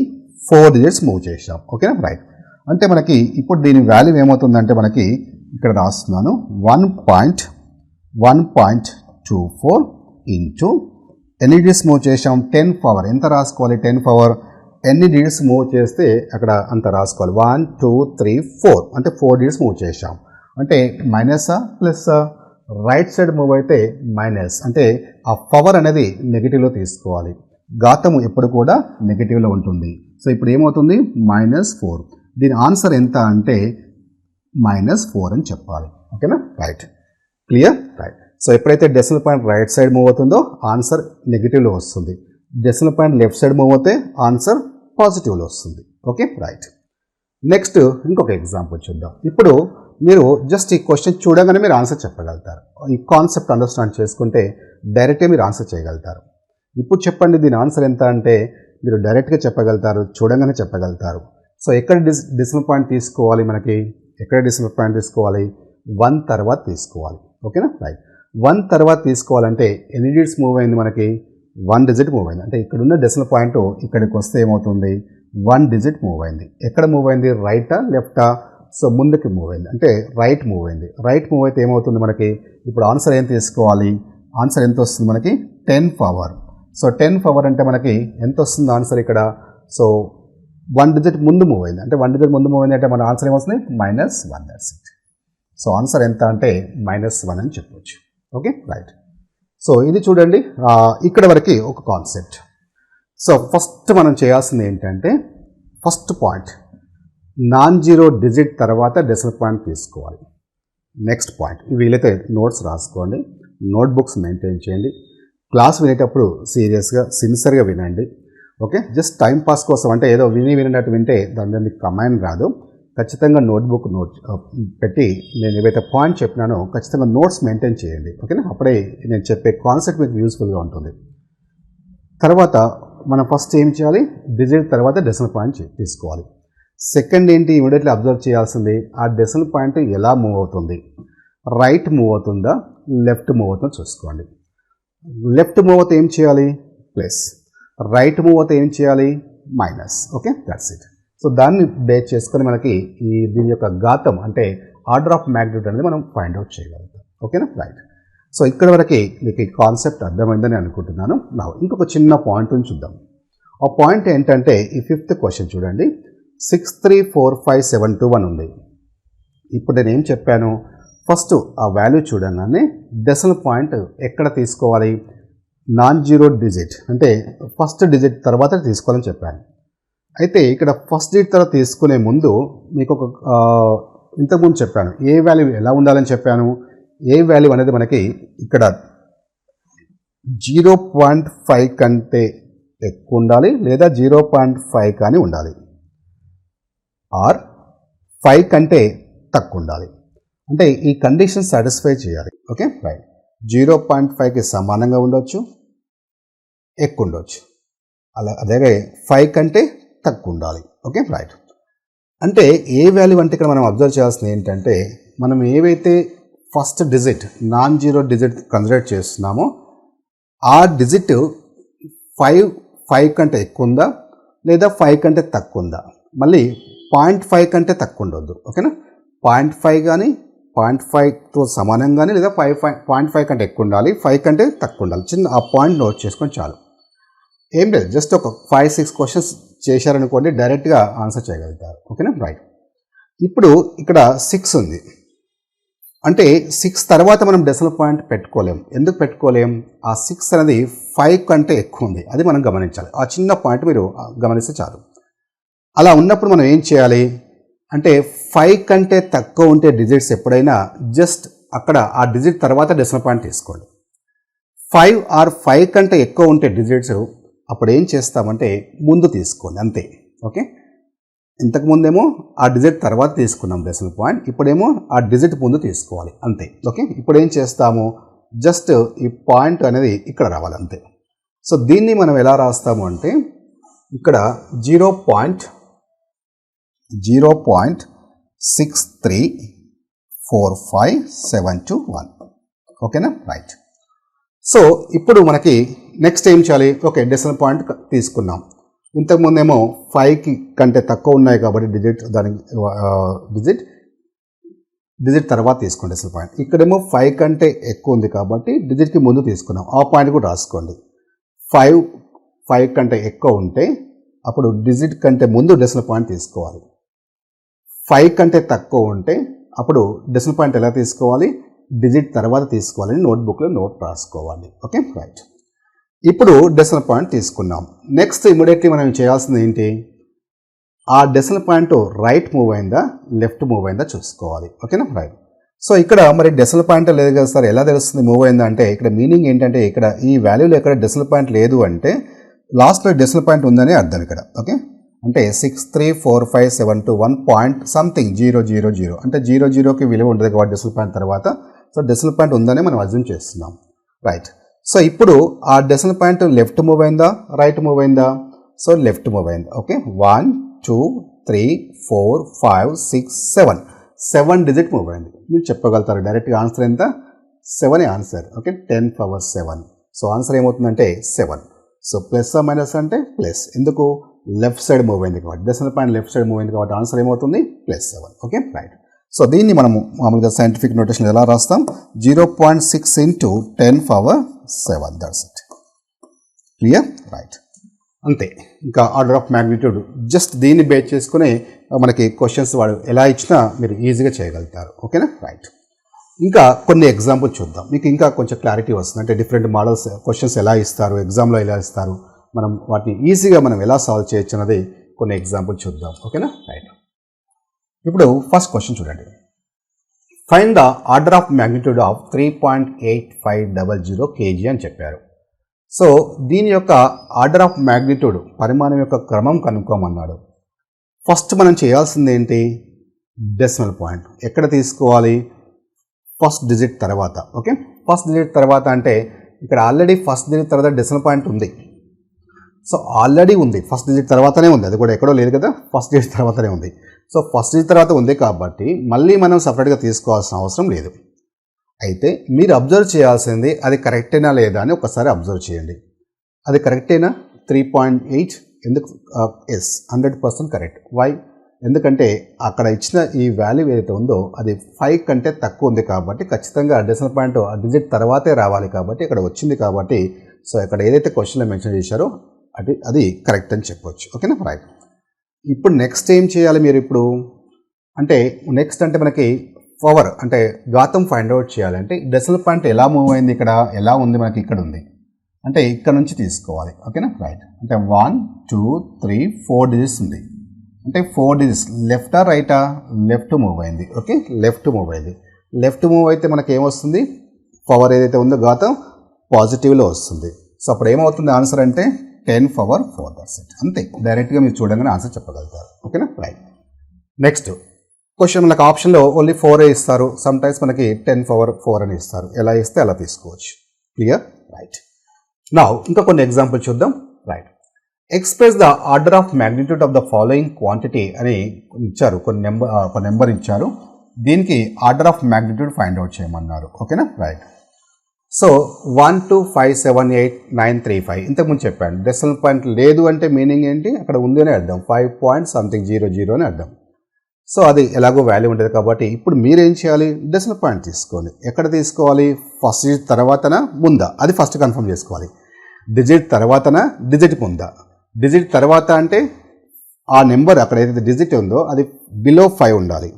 4 డిజిట్స్ మూవ్ చేశాం. ఓకేనా రైట్. అంటే మనకి ఇప్పుడు దీని వాల్యూ ఏమవుతుందంటే మనకి ఇక్కడ రాస్తున్నాను 1.24 ఇంటూ ఎన్ని డిజిట్స్ మూవ్ చేసాం, 10 పవర్ ఎంత రాసుకోవాలి, 10 పవర్ ఎన్ని డిజిట్స్ మూవ్ చేస్తే అక్కడ అంత రాసుకోవాలి. 1 2 3 4 అంటే 4 డిజిట్స్ మూవ్ చేసాం. అంటే మైనసా ప్లస్సా, రైట్ సైడ్ మూవ్ అయితే మైనస్, అంటే ఆ పవర్ అనేది నెగిటివ్లో తీసుకోవాలి. ఘాతము ఎప్పుడు కూడా నెగిటివ్లో ఉంటుంది. సో ఇప్పుడు ఏమవుతుంది, -4. దీని ఆన్సర్ ఎంత అంటే -4 అని చెప్పాలి. ఓకేనా రైట్. Clear right. సో ఎప్పుడైతే decimal point right side move అవుతుందో ఆన్సర్ నెగిటివ్లో వస్తుంది, decimal point left side move అవుతే ఆన్సర్ పాజిటివ్లో వస్తుంది. Okay right. నెక్స్ట్ ఇంకొక ఎగ్జాంపుల్ చూద్దాం. ఇప్పుడు మీరు జస్ట్ ఈ క్వశ్చన్ చూడగానే మీరు ఆన్సర్ చెప్పగలుగుతారు. ఈ కాన్సెప్ట్ అండర్స్టాండ్ చేసుకుంటే డైరెక్ట్గా మీరు ఆన్సర్ చేయగలుగుతారు. ఇప్పుడు చెప్పండి దీని ఆన్సర్ ఎంత అంటే మీరు డైరెక్ట్గా చెప్పగలుగుతారు, చూడగానే చెప్పగలుగుతారు. సో ఎక్కడ డెసిమల్ పాయింట్ తీసుకోవాలి, మనకి ఎక్కడ డెసిమల్ పాయింట్ తీసుకోవాలి, 1 తర్వాత తీసుకోవాలి. ఓకేనా రైట్. 1 తర్వాత తీసుకోవాలంటే ఎన్ని డిజిట్స్ మూవ్ అయింది, మనకి 1 డిజిట్ మూవ్ అయింది. అంటే ఇక్కడున్న డెసిమల్ పాయింట్ ఇక్కడికి వస్తే ఏమవుతుంది, 1 డిజిట్ మూవ్ అయింది. ఎక్కడ మూవ్ అయింది, రైటా లెఫ్టా, సో ముందుకి మూవ్ అయింది, అంటే రైట్ మూవ్ అయింది. రైట్ మూవ్ అయితే ఏమవుతుంది మనకి, ఇప్పుడు ఆన్సర్ ఏం తీసుకోవాలి, ఆన్సర్ ఎంత వస్తుంది మనకి 10 పవర్. సో 10 పవర్ అంటే మనకి ఎంత వస్తుంది ఆన్సర్ ఇక్కడ, సో 1 డిజిట్ ముందు మూవ్ అయింది, అంటే 1 డిజిట్ ముందు మూవ్ అయింది అంటే మన ఆన్సర్ ఏమొస్తుంది -1. That's it. సో ఆన్సర్ ఎంత అంటే -1 అని చెప్పవచ్చు. Okay right. సో ఇది చూడండి, ఇక్కడ వరకు ఒక కాన్సెప్ట్. సో ఫస్ట్ మనం చేయాల్సింది ఏంటంటే first point non zero digit తర్వాత డెసిమల్ పాయింట్ తీసుకోవాలి. నెక్స్ట్ పాయింట్, వీలైతే నోట్స్ రాసుకోండి, నోట్బుక్స్ మెయింటైన్ చేయండి, క్లాస్ వినేటప్పుడు సీరియస్గా సిన్సియర్గా వినండి. ఓకే, జస్ట్ టైం పాస్ కోసం అంటే ఏదో వినట్టు వింటే దాని మీద మీకు కమాండ్ రాదు. ఖచ్చితంగా నోట్బుక్ పెట్టి నేను ఏవైతే పాయింట్ చెప్పినానో ఖచ్చితంగా నోట్స్ మెయింటైన్ చేయండి. ఓకేనా, అప్పుడే నేను చెప్పే కాన్సెప్ట్ మీకు యూస్ఫుల్గా ఉంటుంది. తర్వాత మనం ఫస్ట్ ఏం చేయాలి, డిజిట్ తర్వాత డెసిమల్ పాయింట్ తీసుకోవాలి. సెకండ్ ఏంటి, ఇమీడియట్లీ అబ్జర్వ్ చేయాల్సింది ఆ డెసిమల్ పాయింట్ ఎలా మూవ్ అవుతుంది, రైట్ మూవ్ అవుతుందా లెఫ్ట్ మూవ్ అవుతుందో చూసుకోండి. లెఫ్ట్ మూవ్ అవుతే ఏం చేయాలి ప్లస్, రైట్ మూవ్ అవుతే ఏం చేయాలి minus. Okay, that's it. So దాన్ని బేస్ చేసుకొని మనకి దీని యొక్క ఘాతం అంటే ఆర్డర్ ఆఫ్ మ్యాగ్నిట్యూడ్ అనేది మనం ఫైండ్ అవుట్ చేయగలుగుతాం. ఓకేనా రైట్. సో ఇక్కడ వరకు మీకు ఈ కాన్సెప్ట్ అర్థమైందని అనుకుంటున్నాను. నా ఇంకొక చిన్న పాయింట్ని చూద్దాం. ఆ పాయింట్ ఏంటంటే ఈ 5th క్వశ్చన్ చూడండి, 634571 ఉంది. ఇప్పుడు నేను ఏం చెప్పాను, ఫస్ట్ ఆ వాల్యూ చూడగానే డెసిమల్ పాయింట్ ఎక్కడ తీసుకోవాలి, నాన్ జీరో డిజిట్ అంటే ఫస్ట్ డిజిట్ తర్వాత తీసుకోవాలని చెప్పాను. అయితే ఇక్కడ ఫస్ట్ డిజిట్ తర్వాత తీసుకునే ముందు మీకు ఒక ఇంతకుముందు చెప్పాను ఏ వాల్యూ ఎలా ఉండాలని చెప్పాను. ఏ వాల్యూ అనేది మనకి ఇక్కడ 0.5 కంటే ఎక్కువ ఉండాలి లేదా 0.5 కానీ ఉండాలి, ఆర్ 5 కంటే తక్కువ ఉండాలి. అంటే ఈ కండిషన్ సాటిస్ఫై చేయాలి. Okay right. 0.5కి సమానంగా ఉండొచ్చు, ఎక్కువ ఉండొచ్చు, అలాగే 5 కంటే తక్కువ ఉండాలి. Okay right. అంటే ఏ వాల్యూ అంటే ఇక్కడ మనం అబ్జర్వ్ చేయాల్సింది ఏంటంటే మనం ఏవైతే first digit non zero digit consider చేస్తున్నామో ఆ డిజిట్ 5 కంటే ఎక్కువ ఉందా లేదా 5 కంటే తక్కువ ఉందా. మళ్ళీ 0.5 కంటే తక్కువ ఉండొద్దు. ఓకేనా, 0.5 కానీ 0.5తో సమానం కానీ లేదా 0.5 కంటే ఎక్కువ ఉండాలి, 5 కంటే తక్కువ ఉండాలి. చిన్న ఆ పాయింట్ నోట్ చేసుకొని చాలు. ఏం లేదు, జస్ట్ ఒక 5-6 క్వశ్చన్స్ చేశారనుకోండి డైరెక్ట్గా ఆన్సర్ చేయగలుగుతారు. ఓకేనా, రైట్. ఇప్పుడు ఇక్కడ 6 ఉంది అంటే 6 తర్వాత మనం డెసిమల్ పాయింట్ పెట్టుకోలేం. ఎందుకు పెట్టుకోలేం? ఆ 6 అనేది 5 కంటే ఎక్కువ ఉంది, అది మనం గమనించాలి. ఆ చిన్న పాయింట్ మీరు గమనిస్తే చాలు. అలా ఉన్నప్పుడు మనం ఏం చేయాలి అంటే 5 కంటే తక్కువ ఉంటే డిజిట్స్ ఎప్పుడైనా జస్ట్ అక్కడ ఆ డిజిట్ తర్వాత డెసిమల్ పాయింట్ తీసుకోండి. 5 ఆర్ 5 కంటే ఎక్కువ ఉంటే డిజిట్స్ అప్పుడు ఏం చేస్తామంటే ముందు తీసుకోండి అంతే. ఓకే, ఇంతకుముందేమో ఆ డిజిట్ తర్వాత తీసుకున్నాం డెసిమల్ పాయింట్, ఇప్పుడేమో ఆ డిజిట్ ముందు తీసుకోవాలి అంతే. ఓకే, ఇప్పుడు ఏం చేస్తాము, జస్ట్ ఈ పాయింట్ అనేది ఇక్కడ రావాలి అంతే. సో దీన్ని మనం ఎలా రాస్తాము అంటే ఇక్కడ 0.6345721. ఓకేనా, రైట్. సో ఇప్పుడు మనకి నెక్స్ట్ ఏం చేయాలి? ఓకే, డెసిమల్ పాయింట్ తీసుకున్నాం. ఇంతకుముందేమో 5 కంటే తక్కువ ఉన్నాయి కాబట్టి డిజిట్ తర్వాత తీసుకోండి డెసిమల్ పాయింట్. ఇక్కడేమో 5 కంటే ఎక్కువ ఉంది కాబట్టి డిజిట్కి ముందు తీసుకున్నాం. ఆ పాయింట్ కూడా రాసుకోండి. 5 కంటే ఎక్కువ ఉంటే అప్పుడు డిజిట్ కంటే ముందు డెసిమల్ పాయింట్ తీసుకోవాలి. 5 కంటే తక్కువ ఉంటే అప్పుడు డెసిమల్ పాయింట్ ఎలా తీసుకోవాలి? డిజిట్ తర్వాత తీసుకోవాలని నోట్బుక్లో నోట్ రాసుకోవాలి. Okay, right. ఇప్పుడు డెసిమల్ పాయింట్ తీసుకున్నాం. నెక్స్ట్ ఇమీడియట్లీ మనం చేయాల్సింది ఏంటి? ఆ డెసిమల్ పాయింట్ రైట్ మూవ్ అయిందా లెఫ్ట్ మూవ్ అయిందా చూసుకోవాలి. ఓకేనా, రైట్. సో ఇక్కడ మరి డెసిమల్ పాయింట్ లేదు కదా సార్, ఎలా తెలుస్తుంది మూవ్ అయిందా అంటే ఇక్కడ మీనింగ్ ఏంటంటే ఇక్కడ ఈ వాల్యూలో ఎక్కడ డెసిమల్ పాయింట్ లేదు అంటే లాస్ట్లో డెసిమల్ పాయింట్ ఉందని అర్థం ఇక్కడ. ఓకే, అంటే 6345721 పాయింట్ సంథింగ్ 000 అంటే 00కి విలువ ఉంటుంది కాబట్టి డెసిమల్ పాయింట్ తర్వాత. సో డెసిమల్ పాయింట్ ఉందని మనం అజ్యూమ్ చేస్తున్నాం, రైట్. సో ఇప్పుడు ఆ డెసిమల్ పాయింట్ లెఫ్ట్ మూవ్ అయిందా రైట్ మూవ్ అయిందా? సో లెఫ్ట్ మూవ్ అయింది. ఓకే, 1 2 3 4 5 6 7 డిజిట్ మూవ్ అయింది. మీరు చెప్పగలుగుతారు డైరెక్ట్గా ఆన్సర్ ఎంత? 7 answer. Okay, 10 power 7. So answer ఏమవుతుందంటే 7. సో ప్లస్ మైనస్ అంటే ప్లస్, ఎందుకు? లెఫ్ట్ సైడ్ మూవ్ అయింది కాబట్టి, decimal point left side move అయింది కాబట్టి ఆన్సర్ ఏమవుతుంది? +7. Okay, right. సో దీన్ని మనము మామూలుగా సైంటిఫిక్ నోటేషన్ ఎలా రాస్తాం? 0.6 × 10 power 7. That's it. Clear, right. అంతే. ఇంకా ఆర్డర్ ఆఫ్ మ్యాగ్నిట్యూడ్ జస్ట్ దీన్ని బేస్ చేసుకుని మనకి క్వశ్చన్స్ వాడు ఎలా ఇచ్చినా మీరు ఈజీగా చేయగలుగుతారు. ఓకేనా, రైట్. ఇంకా కొన్ని ఎగ్జాంపుల్ చూద్దాం, మీకు ఇంకా కొంచెం క్లారిటీ వస్తుంది. అంటే డిఫరెంట్ మోడల్స్ క్వశ్చన్స్ ఎలా ఇస్తారు, ఎగ్జామ్లో ఎలా ఇస్తారు, మనం వాటిని ఈజీగా మనం ఎలా సాల్వ్ చేయొచ్చు అన్నది కొన్ని ఎగ్జాంపుల్ చూద్దాం. ఓకేనా, రైట్. ఇప్పుడు ఫస్ట్ క్వశ్చన్ చూడండి. Find the order of magnitude of 3.8500 kg అని చెప్పారు. సో దీని యొక్క ఆర్డర్ ఆఫ్ మ్యాగ్నిట్యూడ్ పరిమాణం యొక్క క్రమం కనుక్కోమన్నాడు. ఫస్ట్ మనం చేయాల్సింది ఏంటి? డెసిమల్ పాయింట్ ఎక్కడ తీసుకోవాలి? ఫస్ట్ డిజిట్ తర్వాత. ఓకే, ఫస్ట్ డిజిట్ తర్వాత అంటే ఇక్కడ ఆల్రెడీ ఫస్ట్ డిజిట్ తర్వాత డెసిమల్ పాయింట్ ఉంది. సో ఆల్రెడీ ఉంది, ఫస్ట్ డిజిట్ తర్వాతనే ఉంది, అది కూడా ఎక్కడో లేదు కదా, ఫస్ట్ డిజిట్ తర్వాతనే ఉంది. సో ఫస్ట్ డిజిట్ తర్వాత ఉంది కాబట్టి మళ్ళీ మనం సపరేట్గా తీసుకోవాల్సిన అవసరం లేదు. అయితే మీరు అబ్జర్వ్ చేయాల్సింది అది కరెక్టేనా లేదా అని ఒకసారి అబ్జర్వ్ చేయండి. అది కరెక్టేనా? 3.8 ఎందుకు? Yes, 100% correct. వై? ఎందుకంటే అక్కడ ఇచ్చిన ఈ వాల్యూ ఏదైతే ఉందో అది 5 కంటే తక్కువ ఉంది కాబట్టి ఖచ్చితంగా డెసిమల్ పాయింట్ ఆ డిజిట్ తర్వాతే రావాలి కాబట్టి ఇక్కడ వచ్చింది కాబట్టి సో ఇక్కడ ఏదైతే క్వశ్చన్లో మెన్షన్ చేశారో అది కరెక్ట్ అని చెప్పవచ్చు. ఓకేనా, రైట్. ఇప్పుడు నెక్స్ట్ ఏం చేయాలి మీరు? ఇప్పుడు అంటే నెక్స్ట్ అంటే మనకి పవర్ అంటే ఘాతం ఫైండ్ అవుట్ చేయాలంటే డెసిమల్ పాయింట్ ఎలా మూవ్ అయింది, ఇక్కడ ఎలా ఉంది, మనకి ఇక్కడ ఉంది అంటే ఇక్కడ నుంచి తీసుకోవాలి. ఓకేనా, రైట్. అంటే 1 2 3 4 డిజిట్స్ ఉంది అంటే 4 డిజిట్స్ లెఫ్టా రైటా? లెఫ్ట్ మూవ్ అయింది. ఓకే, లెఫ్ట్ మూవ్ అయింది. లెఫ్ట్ మూవ్ అయితే మనకి ఏమొస్తుంది? పవర్ ఏదైతే ఉందో ఘాతం పాజిటివ్లో వస్తుంది. సో అప్పుడు ఏమవుతుంది ఆన్సర్ అంటే 10 పవర్ 4. That's it. అంతే, డైరెక్ట్గా మీరు చూడగానే ఆన్సర్ చెప్పగలుగుతారు. ఓకేనా, రైట్. నెక్స్ట్ క్వశ్చన్ మనకు ఆప్షన్లో ఓన్లీ 4 ఇస్తారు, సమ్ టైమ్స్ మనకి 10 పవర్ 4 అని ఇస్తారు. ఎలా ఇస్తే అలా తీసుకోవచ్చు. Clear, right. నౌ ఇంకా కొన్ని ఎగ్జాంపుల్ చూద్దాం. Right. Express the order of magnitude of the following quantity అని ఇచ్చారు, ఒక నెంబర్ ఇచ్చారు. దీనికి order of magnitude find out చేయమన్నారు. ఓకేనా, రైట్. సో 1 2 5 7 8 9 3 5 ఇంతకుముందు చెప్పాను. డెసిమల్ పాయింట్ లేదు అంటే మీనింగ్ ఏంటి? అక్కడ ఉంది అని అర్థం. 5.00 అని అర్థం. సో అది ఎలాగో వాల్యూ ఉంటుంది కాబట్టి ఇప్పుడు మీరేం చేయాలి? డెసిమల్ పాయింట్ తీసుకోండి. ఎక్కడ తీసుకోవాలి? ఫస్ట్ డిజిట్ తర్వాతనా ముందా? అది ఫస్ట్ కన్ఫర్మ్ చేసుకోవాలి. డిజిట్ తర్వాతనా డిజిట్ ముందా? డిజిట్ తర్వాత అంటే ఆ నెంబర్ అక్కడ ఏదైతే డిజిట్ ఉందో అది బిలో 5 ఉండాలి.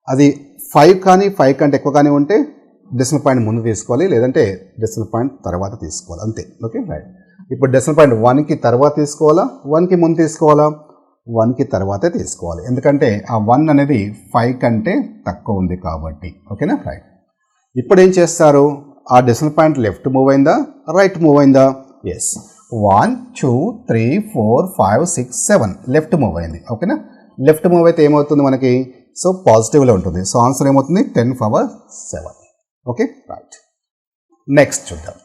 అది 5 కానీ 5 కంటే ఎక్కువ కానీ ఉంటే డెసిమల్ పాయింట్ ముందు తీసుకోవాలి, లేదంటే డెసిమల్ పాయింట్ తర్వాత తీసుకోవాలి, అంతే. Okay right. ఇప్పుడు డెసిమల్ పాయింట్ 1కి తర్వాత తీసుకోవాలా, 1కి ముందు తీసుకోవాలా? 1కి తర్వాతే తీసుకోవాలి, ఎందుకంటే ఆ 1 అనేది 5 కంటే తక్కువ ఉంది కాబట్టి. ఓకేనా రైట్. ఇప్పుడు ఏం చేస్తారు? ఆ డెసిమల్ పాయింట్ లెఫ్ట్ మూవ్ అయిందా, రైట్ మూవ్ అయిందా? ఎస్. 1 2 3 4 5 6 7 లెఫ్ట్ మూవ్ అయింది. ఓకేనా. లెఫ్ట్ మూవ్ అయితే ఏమవుతుంది మనకి? సో పాజిటివ్లో ఉంటుంది. సో ఆన్సర్ ఏమవుతుంది? 10 పవర్ 7. Okay right. నెక్స్ట్ చూద్దాం.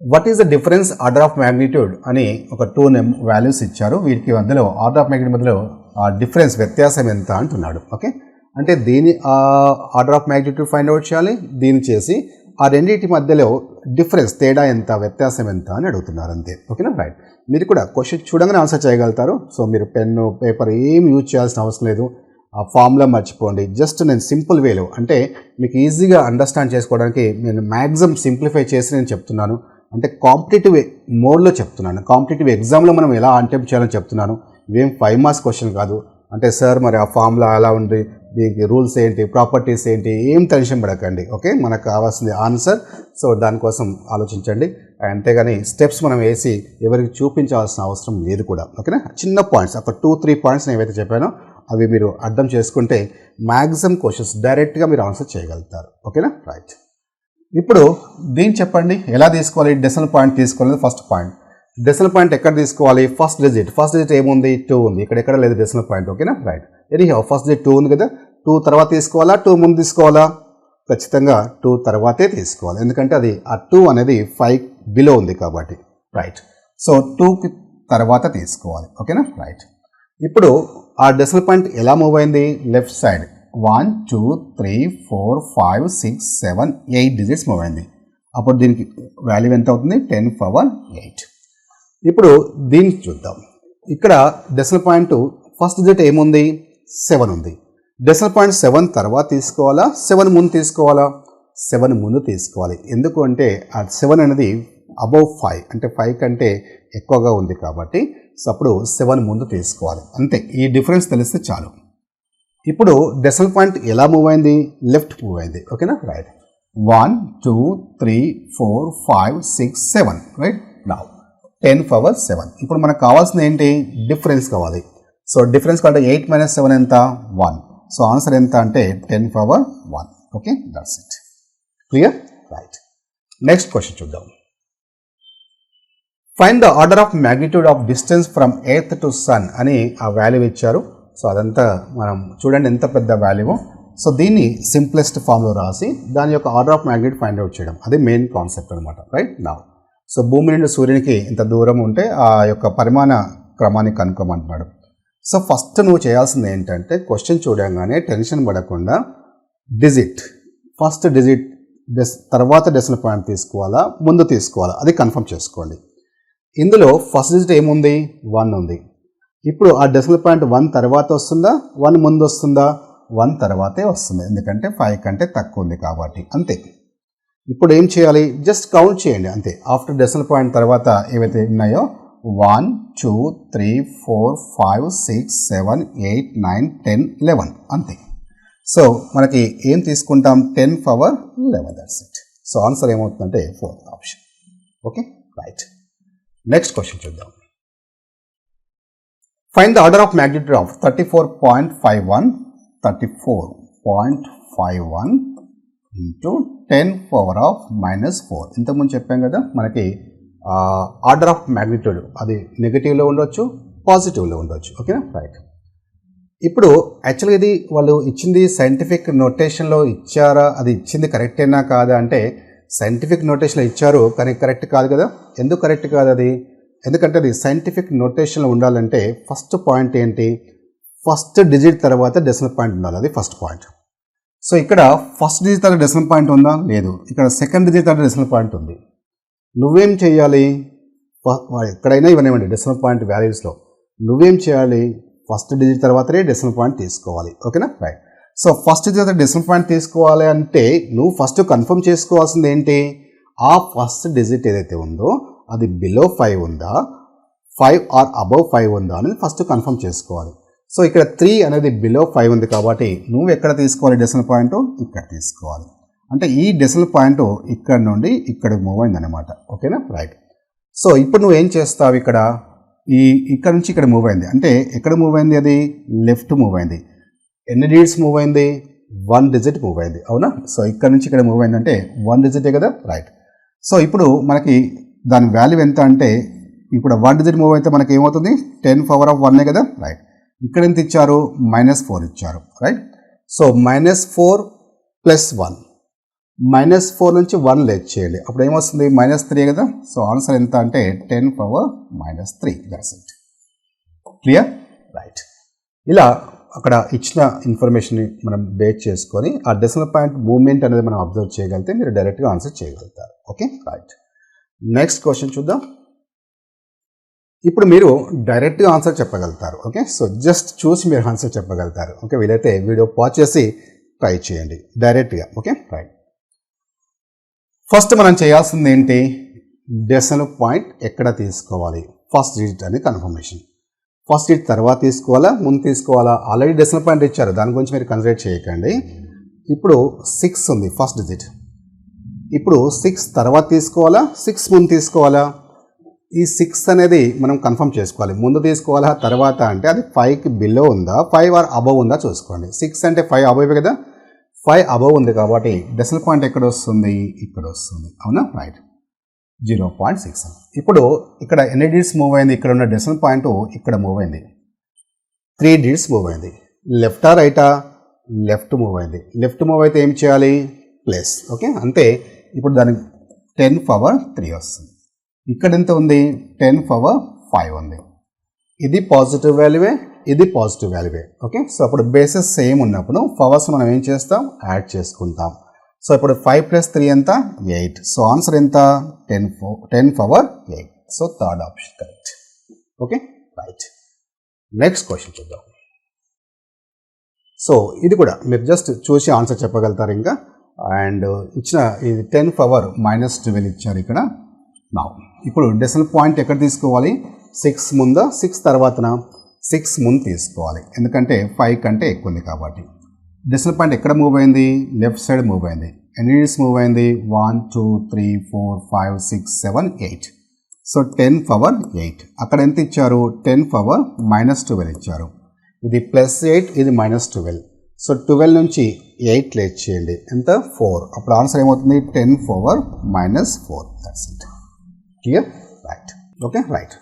What is the difference order of magnitude అని ఒక 2 వాల్యూస్ ఇచ్చారు. వీటికి మధ్యలో ఆర్డర్ ఆఫ్ మ్యాగ్నిట్యూడ్ మధ్యలో డిఫరెన్స్ వ్యత్యాసం ఎంత అంటున్నాడు. ఓకే, అంటే దీని order of magnitude find out చేయాలి, దీన్ని చేసి ఆ రెండింటి మధ్యలో డిఫరెన్స్ తేడా ఎంత, వ్యత్యాసం ఎంత అని అడుగుతున్నారు, అంతే. ఓకేనా రైట్. మీరు కూడా క్వశ్చన్ చూడగానే ఆన్సర్ చేయగలుగుతారు. సో మీరు పెన్ను పేపర్ ఏం యూజ్ చేయాల్సిన అవసరం లేదు. ఆ ఫార్ములా మర్చిపోండి. జస్ట్ నేను సింపుల్ వేలో, అంటే మీకు ఈజీగా అండర్స్టాండ్ చేసుకోవడానికి నేను మ్యాక్సిమం సింప్లిఫై చేసి నేను చెప్తున్నాను. అంటే కాంపిటేటివ్ మోడ్లో చెప్తున్నాను. కాంపిటేటివ్ ఎగ్జామ్లో మనం ఎలా అటెంప్ట్ చేయాలని చెప్తున్నాను. ఇవేం 5 మార్క్స్ క్వశ్చన్ కాదు. అంటే సార్ మరి ఆ ఫార్ములా అలా ఉంది, దీనికి రూల్స్ ఏంటి, ప్రాపర్టీస్ ఏంటి, ఏం టెన్షన్ పడకండి. ఓకే, మనకు కావాల్సింది ఆన్సర్. సో దానికోసం ఆలోచించండి. అంతేగాని స్టెప్స్ మనం వేసి ఎవరికి చూపించాల్సిన అవసరం లేదు కూడా. ఓకేనా. చిన్న పాయింట్స్, ఒక 2-3 పాయింట్స్ నేను ఏవైతే చెప్పానో అవి మీరు అర్థం చేసుకుంటే మ్యాక్సిమం క్వశ్చన్స్ డైరెక్ట్గా మీరు ఆన్సర్ చేయగలుగుతారు. ఓకేనా రైట్. ఇప్పుడు దీన్ని చెప్పండి ఎలా తీసుకోవాలి. డెసిమల్ పాయింట్ తీసుకోవాలి. ఫస్ట్ పాయింట్ డెసిమల్ పాయింట్ ఎక్కడ తీసుకోవాలి? ఫస్ట్ డిజిట్ ఏముంది? 2 ఉంది. ఇక్కడెక్కడ లేదు డెసిమల్ పాయింట్. ఓకేనా రైట్. ఎనీహౌ ఫస్ట్ డిజిట్ 2 ఉంది కదా, 2 తర్వాత తీసుకోవాలా, 2 ముందు తీసుకోవాలా? ఖచ్చితంగా 2 తర్వాతే తీసుకోవాలి, ఎందుకంటే అది ఆ 2 అనేది 5 బిలో ఉంది కాబట్టి. రైట్. సో 2కి తర్వాత తీసుకోవాలి. ఓకేనా రైట్. ఇప్పుడు ఆ డెసిమల్ పాయింట్ ఎలా మూవ్ అయింది? లెఫ్ట్ సైడ్ 1 2 3 4 5 6 7 8 డిజిట్స్ మూవ్ అయింది. అప్పుడు దీనికి వాల్యూ ఎంత అవుతుంది? 10 పవర్ 8. ఇప్పుడు దీన్ని చూద్దాం. ఇక్కడ డెసిమల్ పాయింట్ ఫస్ట్ డిజిట్ ఏముంది? 7 ఉంది. డెసిమల్ పాయింట్ 7 తర్వాత తీసుకోవాలా, 7 ముందు తీసుకోవాలా? 7 ముందు తీసుకోవాలి. ఎందుకు అంటే ఆ 7 అనేది అబౌవ్ 5, అంటే 5 కంటే ఎక్కువగా ఉంది కాబట్టి. సో అప్పుడు 7 ముందు తీసుకోవాలి, అంతే. ఈ డిఫరెన్స్ తెలిస్తే చాలు. ఇప్పుడు డెసిమల్ పాయింట్ ఎలా మూవ్ అయింది? లెఫ్ట్ మూవ్ అయింది. ఓకేనా రైట్. 1 2 3 4 5 6 7 రైట్. Now 10 power 7. ఇప్పుడు మనకు కావాల్సింది ఏంటి? డిఫరెన్స్ కావాలి. సో డిఫరెన్స్ కంటే 8 - 7 ఎంత? 1. సో ఆన్సర్ ఎంత అంటే 10 power 1. Okay, that's it. Clear right. Next question చూద్దాం. Find the order of magnitude of distance from earth to sun అని ఆ వాల్యూ ఇచ్చారు. సో అదంతా మనం చూడండి ఎంత పెద్ద వాల్యూ. సో దీన్ని సింప్లెస్ట్ ఫామ్లో రాసి దాని యొక్క order of magnitude find out చేయడం, అది మెయిన్ కాన్సెప్ట్ అనమాట. రైట్ నౌ సో భూమి నుండి సూర్యునికి ఇంత దూరం ఉంటే ఆ యొక్క పరిమాణ క్రమాన్ని కనుక్కోమంటున్నాడు. సో ఫస్ట్ నువ్వు చేయాల్సింది ఏంటంటే క్వశ్చన్ చూడగానే టెన్షన్ పడకుండా ఫస్ట్ డిజిట్ తర్వాత డెసిమల్ పాయింట్ తీసుకోవాలా, ముందు తీసుకోవాలా, అది కన్ఫర్మ్ చేసుకోండి. ఇందులో ఫస్ట్ డిజిట్ ఏముంది? 1 ఉంది. ఇప్పుడు ఆ డెసిమల్ పాయింట్ 1 తర్వాత వస్తుందా, 1 ముందు వస్తుందా? 1 తర్వాతే వస్తుంది, ఎందుకంటే 5 కంటే తక్కువ ఉంది కాబట్టి, అంతే. ఇప్పుడు ఏం చేయాలి? జస్ట్ కౌంట్ చేయండి అంతే. ఆఫ్టర్ డెసిమల్ పాయింట్ తర్వాత ఏవైతే ఉన్నాయో 1 2 3 4 5 6 7 8 9 10 11 అంతే. సో మనకి ఏం తీసుకుంటాం? 10 power 11. That's it. So answer ఏమవుతుందంటే 4th option. Okay right. Next question చూద్దాం. Find the order of magnitude of 34.51 into 10 power of -4. ఇంతకుముందు చెప్పాం కదా మనకి ఆర్డర్ ఆఫ్ మ్యాగ్నిట్యూడ్ అది నెగిటివ్లో ఉండొచ్చు, పాజిటివ్లో ఉండొచ్చు. ఓకేనా రైట్. ఇప్పుడు యాక్చువల్గా ఇది వాళ్ళు ఇచ్చింది సైంటిఫిక్ నోటేషన్లో ఇచ్చారా, అది ఇచ్చింది కరెక్టేనా కాదా అంటే సైంటిఫిక్ నోటేషన్లో ఇచ్చారు కానీ కరెక్ట్ కాదు కదా. ఎందుకు కరెక్ట్ కాదు అది? ఎందుకంటే అది సైంటిఫిక్ నోటేషన్లో ఉండాలంటే ఫస్ట్ పాయింట్ ఏంటి? ఫస్ట్ డిజిట్ తర్వాత డెసిమల్ పాయింట్ ఉండాలి, అది ఫస్ట్ పాయింట్. సో ఇక్కడ ఫస్ట్ డిజిట్ తర్వాత డెసిమల్ పాయింట్ ఉందా? లేదు. ఇక్కడ సెకండ్ డిజిట్ తర్వాత డెసిమల్ పాయింట్ ఉంది. నువ్వేం చేయాలి? ఎక్కడైనా ఇవన్నీ డెసిమల్ పాయింట్ వాల్యూస్లో నువ్వేం చేయాలి? ఫస్ట్ డిజిట్ తర్వాతనే డెసిమల్ పాయింట్ తీసుకోవాలి. ఓకేనా రైట్. సో ఫస్ట్ డిజిట్ తర్వాత డెసిమల్ పాయింట్ తీసుకోవాలి అంటే నువ్వు ఫస్ట్ కన్ఫర్మ్ చేసుకోవాల్సింది ఏంటి? ఆ ఫస్ట్ డిజిట్ ఏదైతే ఉందో అది బిలో 5 ఉందా, 5 ఆర్ అబవ్ 5 ఉందా అనేది ఫస్ట్ కన్ఫర్మ్ చేసుకోవాలి. సో ఇక్కడ 3 అనేది బిలో 5 ఉంది కాబట్టి నువ్వు ఎక్కడ తీసుకోవాలి డెసిమల్ పాయింట్? ఇక్కడ తీసుకోవాలి. అంటే ఈ డెసిమల్ పాయింట్ ఇక్కడ నుండి ఇక్కడికి మూవ్ అయింది అనమాట. ఓకేనా, రైట్. సో ఇప్పుడు నువ్వు ఏం చేస్తావు, ఇక్కడ నుంచి ఇక్కడ మూవ్ అయింది అంటే ఎక్కడ మూవ్ అయింది, అది లెఫ్ట్ మూవ్ అయింది. ఎన్ని డిజిట్స్ మూవ్ అయింది? 1 డిజిట్ మూవ్ అయింది, అవునా? సో ఇక్కడ నుంచి ఇక్కడ మూవ్ అయింది అంటే 1 డిజిటే కదా, రైట్. సో ఇప్పుడు మనకి దాని వాల్యూ ఎంత అంటే ఇప్పుడు 1 డిజిట్ మూవ్ అయితే మనకి ఏమవుతుంది? 10 పవర్ ఆఫ్ 1 కదా, రైట్. ఇక్కడ ఎంత ఇచ్చారు? -4 ఇచ్చారు, రైట్. సో -4 + 1, -4 నుంచి 1 లెస్ చేయండి, అప్పుడు ఏమొస్తుంది? -3 కదా. సో ఆన్సర్ ఎంత అంటే 10 power -3. That's it. Clear, right. ఇలా అక్కడ ఇచ్చిన ఇన్ఫర్మేషన్ని మనం బేస్ చేసుకొని ఆ డెసిమల్ పాయింట్ మూవ్మెంట్ అనేది మనం అబ్జర్వ్ చేయగలిగితే మీరు డైరెక్ట్గా ఆన్సర్ చేయగలుగుతారు. Okay, right. నెక్స్ట్ క్వశ్చన్ చూద్దాం. ఇప్పుడు మీరు డైరెక్ట్గా ఆన్సర్ చెప్పగలుగుతారు. ఓకే, సో జస్ట్ చూసి మీరు ఆన్సర్ చెప్పగలుగుతారు. ఓకే, వీలైతే వీడియో పాజ్ చేసి ట్రై చేయండి డైరెక్ట్గా. Okay, right. ఫస్ట్ మనం చేయాల్సింది ఏంటి? డెసిమల్ పాయింట్ ఎక్కడ తీసుకోవాలి, ఫస్ట్ డిజిట్ అని కన్ఫర్మేషన్. ఫస్ట్ డిజిట్ తర్వాత తీసుకోవాలా, ముందు తీసుకోవాలా? ఆల్రెడీ డెసిమల్ పాయింట్ ఇచ్చారు, దాని గురించి మీరు కన్సిడర్ చేయకండి. ఇప్పుడు 6 ఉంది ఫస్ట్ డిజిట్. ఇప్పుడు 6 తర్వాత తీసుకోవాలా, 6 ముందు తీసుకోవాలా? ఈ 6 అనేది మనం కన్ఫర్మ్ చేసుకోవాలి, ముందు తీసుకోవాలా తర్వాత అంటే అది 5కి బిలో ఉందా, 5 ఆర్ అబవ్ ఉందా చూసుకోండి. 6 అంటే 5 అబవ్ కదా, 5 అబవ్ ఉంది కాబట్టి డెసిమల్ పాయింట్ ఎక్కడ వస్తుంది? ఇక్కడ వస్తుంది, అవునా, రైట్. 0.6. ఇప్పుడు ఇక్కడ ఎన్ని డిజిట్స్ మూవ్ అయింది? ఇక్కడ ఉన్న డెసిమల్ పాయింట్ ఇక్కడ మూవ్ అయింది, 3 డిజిట్స్ మూవ్ అయింది. లెఫ్టా రైటా? లెఫ్ట్ మూవ్ అయింది. లెఫ్ట్ మూవ్ అయితే ఏం చేయాలి? ప్లస్. ఓకే, అంతే. ఇప్పుడు దానికి 10 పవర్ 3 వస్తుంది. ఇక్కడ ఎంత ఉంది? 10 పవర్ 5 ఉంది. ఇది పాజిటివ్ వాల్యూవే, ఇది పాజిటివ్ వాల్యూవే. ఓకే, సో అప్పుడు బేసెస్ సేమ్ ఉన్నప్పుడు పవర్స్ మనం ఏం చేస్తాం? యాడ్ చేసుకుంటాం. సో ఇప్పుడు 5 + 3 ఎంత? 8. సో ఆన్సర్ ఎంత? 10 power 8. So third option correct. Okay, right. Next question చూద్దాం. సో ఇది కూడా మీరు జస్ట్ చూసి ఆన్సర్ చెప్పగలుగుతారు ఇంకా. అండ్ ఇచ్చిన ఇది 10 పవర్ -12 ఇచ్చారు ఇక్కడ. నా ఇప్పుడు డెసిమల్ పాయింట్ ఎక్కడ తీసుకోవాలి? 6 ముందా 6 తర్వాతనా? 6 ముందు తీసుకోవాలి, ఎందుకంటే 5 కంటే ఎక్కువ ఉంది కాబట్టి. డెసిమల్ పాయింట్ ఎక్కడ మూవ్ అయింది? లెఫ్ట్ సైడ్ మూవ్ అయింది. ఎన్ని డిజిట్స్ మూవ్ అయింది? 1 2 3 4 5 6 7 8. So 10 power 8. అక్కడ ఎంత ఇచ్చారు? 10 పవర్ -12 ఇచ్చారు. ఇది +8, ఇది -12. సో 12 నుంచి 8 లెస్ చేయండి, ఎంత? 4. అప్పుడు ఆన్సర్ ఏమవుతుంది? 10 power -4. That's it. Clear, right. Okay, right.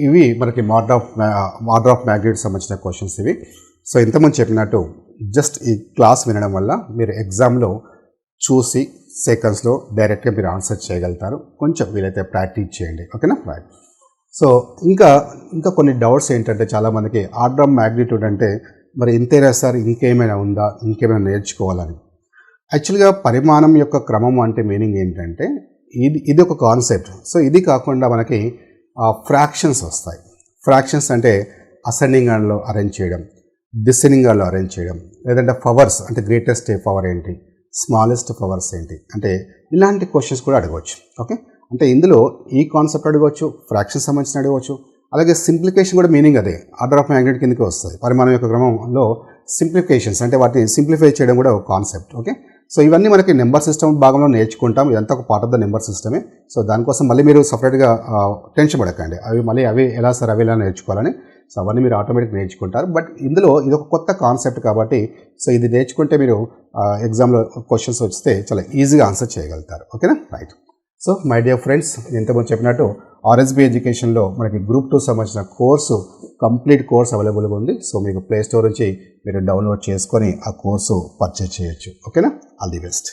ఇవి మనకి ఆర్డర్ ఆఫ్ మ్యాగ్నిట్యూడ్ సంబంధించిన క్వశ్చన్స్ ఇవి. సో ఇంతకుముందు చెప్పినట్టు జస్ట్ ఈ క్లాస్ వినడం వల్ల మీరు ఎగ్జామ్లో చూసి సెకండ్స్లో డైరెక్ట్గా మీరు ఆన్సర్ చేయగలుగుతారు. కొంచెం వీలైతే ప్రాక్టీస్ చేయండి. ఓకేనా, రైట్. సో ఇంకా కొన్ని డౌట్స్ ఏంటంటే చాలామందికి ఆర్డర్ ఆఫ్ మ్యాగ్నిట్యూడ్ అంటే మరి ఇంతేనా సార్, ఇంకేమైనా ఉందా, ఇంకేమైనా నేర్చుకోవాలని. యాక్చువల్గా పరిమాణం యొక్క క్రమం అంటే మీనింగ్ ఏంటంటే ఇది ఒక కాన్సెప్ట్. సో ఇది కాకుండా మనకి ఫ్రాక్షన్స్ వస్తాయి. ఫ్రాక్షన్స్ అంటే అసెండింగ్ ఆర్డర్లో అరేంజ్ చేయడం, డిసెండింగ్ ఆర్డర్లో అరేంజ్ చేయడం, లేదంటే పవర్స్ అంటే గ్రేటెస్ట్ పవర్ ఏంటి, స్మాలెస్ట్ పవర్స్ ఏంటి, అంటే ఇలాంటి క్వశ్చన్స్ కూడా అడగవచ్చు. ఓకే, అంటే ఇందులో ఈ కాన్సెప్ట్ అడగవచ్చు, ఫ్రాక్షన్ సంబంధించిన అడగవచ్చు. అలాగే సింప్లిఫికేషన్ కూడా మీనింగ్ అదే, ఆర్డర్ ఆఫ్ మ్యాగ్నిట్యూడ్ కిందకి వస్తుంది. పరిమాణం యొక్క క్రమంలో సింప్లిఫికేషన్స్ అంటే వాటిని సింప్లిఫై చేయడం కూడా ఒక కాన్సెప్ట్. ఓకే, సో ఇవన్నీ మనకి నెంబర్ సిస్టమ్ భాగంలో నేర్చుకుంటాం. ఇదంతా ఒక పార్ట్ ఆఫ్ ద నెంబర్ సిస్టమే. సో దానికోసం మళ్ళీ మీరు సపరేట్గా టెన్షన్ పడకండి, అవి ఎలా సార్ అవి ఎలా నేర్చుకోవాలని. సో అవన్నీ మీరు ఆటోమేటిక్ నేర్చుకుంటారు. బట్ ఇందులో ఇది ఒక కొత్త కాన్సెప్ట్ కాబట్టి సో ఇది నేర్చుకుంటే మీరు ఎగ్జామ్లో క్వశ్చన్స్ వస్తే చాలా ఈజీగా ఆన్సర్ చేయగలుగుతారు. ఓకేనా, right. So my dear friends, ఇంతకుముందు చెప్పినట్టు ఆర్ఎస్బి ఎడ్యుకేషన్లో మనకి గ్రూప్ 2 సంబంధించిన కోర్సు కంప్లీట్ కోర్స్ అవైలబుల్గా ఉంది. సో మీకు ప్లే స్టోర్ నుంచి మీరు డౌన్లోడ్ చేసుకొని ఆ కోర్సు పర్చేజ్ చేయొచ్చు. ఓకేనా, ఆల్ ది బెస్ట్.